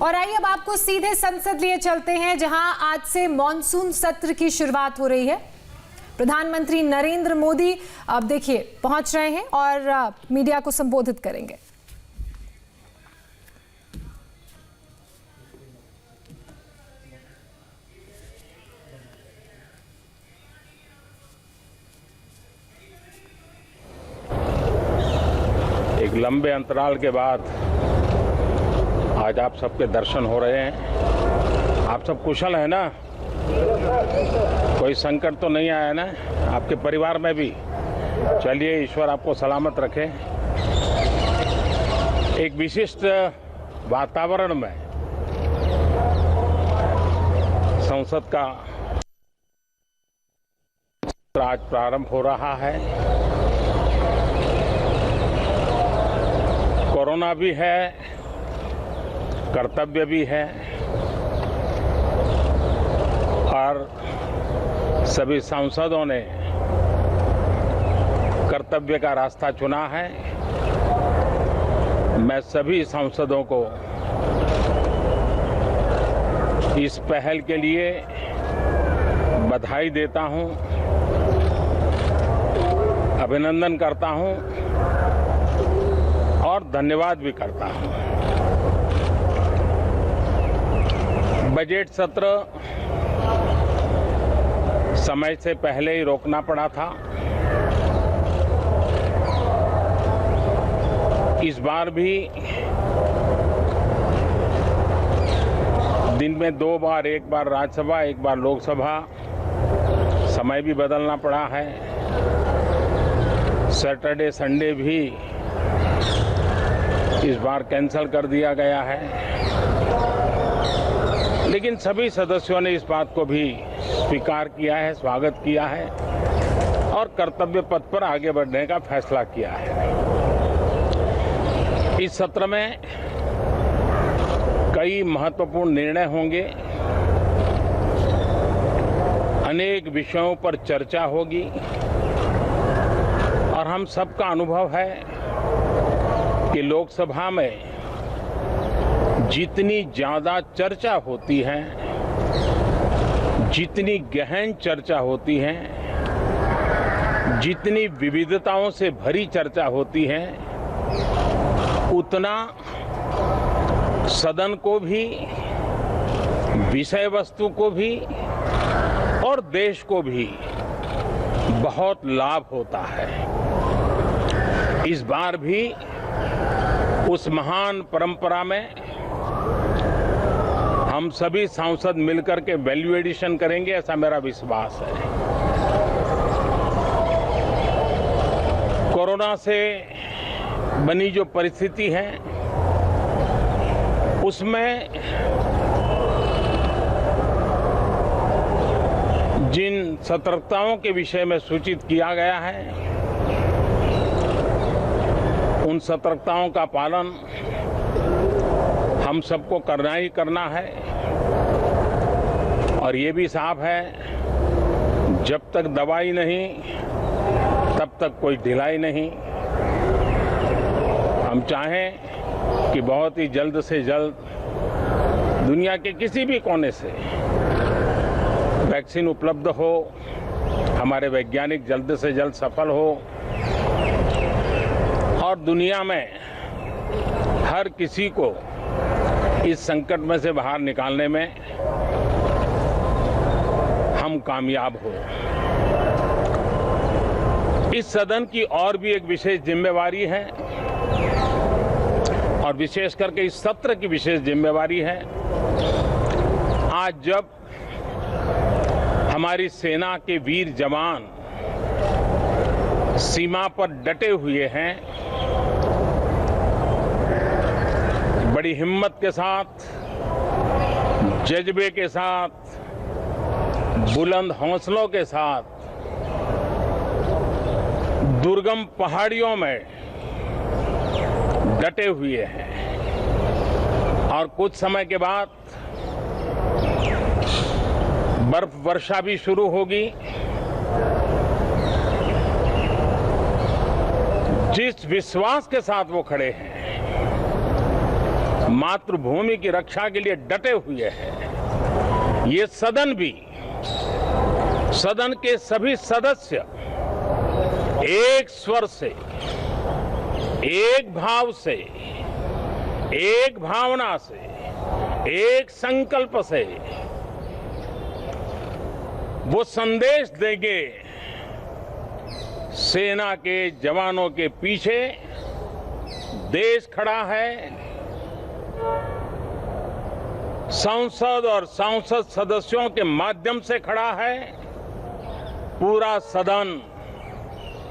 और आइए अब आपको सीधे संसद लिए चलते हैं, जहां आज से मॉनसून सत्र की शुरुआत हो रही है। प्रधानमंत्री नरेंद्र मोदी अब देखिए पहुंच रहे हैं और मीडिया को संबोधित करेंगे। एक लंबे अंतराल के बाद आज आप सबके दर्शन हो रहे हैं। आप सब कुशल हैं ना? कोई संकट तो नहीं आया ना आपके परिवार में भी? चलिए, ईश्वर आपको सलामत रखे। एक विशिष्ट वातावरण में संसद का आज प्रारंभ हो रहा है। कोरोना भी है, कर्तव्य भी है और सभी सांसदों ने कर्तव्य का रास्ता चुना है। मैं सभी सांसदों को इस पहल के लिए बधाई देता हूं, अभिनंदन करता हूं और धन्यवाद भी करता हूं। बजट सत्र समय से पहले ही रोकना पड़ा था। इस बार भी दिन में 2 बार, एक बार राज्यसभा, एक बार लोकसभा, समय भी बदलना पड़ा है। सैटरडे संडे भी इस बार कैंसिल कर दिया गया है, लेकिन सभी सदस्यों ने इस बात को भी स्वीकार किया है, स्वागत किया है और कर्तव्य पथ पर आगे बढ़ने का फैसला किया है। इस सत्र में कई महत्वपूर्ण निर्णय होंगे, अनेक विषयों पर चर्चा होगी और हम सबका अनुभव है कि लोकसभा में जितनी ज्यादा चर्चा होती है, जितनी गहन चर्चा होती है, जितनी विविधताओं से भरी चर्चा होती है, उतना सदन को भी, विषय वस्तु को भी और देश को भी बहुत लाभ होता है। इस बार भी उस महान परंपरा में हम सभी सांसद मिलकर के वैल्यू एडिशन करेंगे, ऐसा मेरा विश्वास है। कोरोना से बनी जो परिस्थिति है उसमें जिन सतर्कताओं के विषय में सूचित किया गया है, उन सतर्कताओं का पालन हम सबको करना ही करना है। और ये भी साफ है, जब तक दवाई नहीं तब तक कोई ढिलाई नहीं। हम चाहें कि बहुत ही जल्द से जल्द दुनिया के किसी भी कोने से वैक्सीन उपलब्ध हो, हमारे वैज्ञानिक जल्द से जल्द सफल हो और दुनिया में हर किसी को इस संकट में से बाहर निकालने में हम कामयाब हो। इस सदन की और भी एक विशेष जिम्मेवारी है और विशेष करके इस सत्र की विशेष जिम्मेवारी है। आज जब हमारी सेना के वीर जवान सीमा पर डटे हुए हैं, बड़ी हिम्मत के साथ, जज्बे के साथ, बुलंद हौसलों के साथ दुर्गम पहाड़ियों में डटे हुए हैं और कुछ समय के बाद बर्फ वर्षा भी शुरू होगी। जिस विश्वास के साथ वो खड़े हैं, मातृभूमि की रक्षा के लिए डटे हुए हैं। ये सदन भी, सदन के सभी सदस्य एक स्वर से, एक भाव से, एक भावना से, एक संकल्प से वो संदेश देंगे, सेना के जवानों के पीछे देश खड़ा है। संसद और सांसद सदस्यों के माध्यम से खड़ा है। पूरा सदन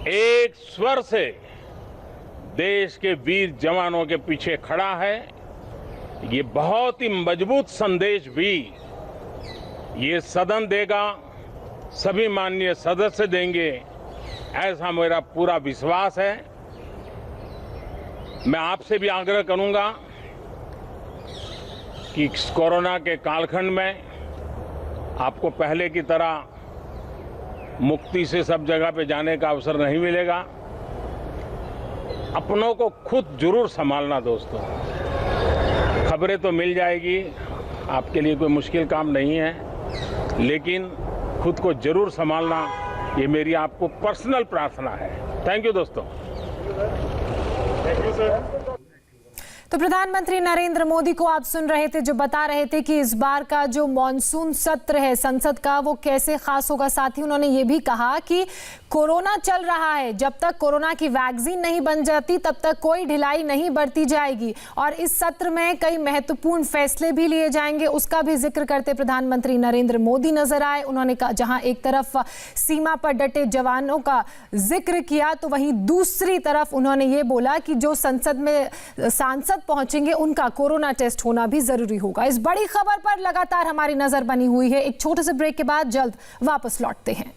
एक स्वर से देश के वीर जवानों के पीछे खड़ा है। ये बहुत ही मजबूत संदेश भी ये सदन देगा, सभी माननीय सदस्य देंगे, ऐसा मेरा पूरा विश्वास है। मैं आपसे भी आग्रह करूंगा कि कोरोना के कालखंड में आपको पहले की तरह मुक्ति से सब जगह पे जाने का अवसर नहीं मिलेगा। अपनों को खुद जरूर संभालना दोस्तों। खबरें तो मिल जाएगी, आपके लिए कोई मुश्किल काम नहीं है, लेकिन खुद को जरूर संभालना, ये मेरी आपको पर्सनल प्रार्थना है। थैंक यू दोस्तों। Thank you sir. तो प्रधानमंत्री नरेंद्र मोदी को आप सुन रहे थे, जो बता रहे थे कि इस बार का जो मॉनसून सत्र है संसद का वो कैसे खास होगा। साथ ही उन्होंने ये भी कहा कि कोरोना चल रहा है, जब तक कोरोना की वैक्सीन नहीं बन जाती तब तक कोई ढिलाई नहीं बरती जाएगी और इस सत्र में कई महत्वपूर्ण फैसले भी लिए जाएंगे। उसका भी जिक्र करते प्रधानमंत्री नरेंद्र मोदी नजर आए। उन्होंने कहा जहां एक तरफ सीमा पर डटे जवानों का जिक्र किया तो वहीं दूसरी तरफ उन्होंने ये बोला कि जो संसद में सांसद पहुंचेंगे उनका कोरोना टेस्ट होना भी जरूरी होगा। इस बड़ी खबर पर लगातार हमारी नजर बनी हुई है। एक छोटे से ब्रेक के बाद जल्द वापस लौटते हैं।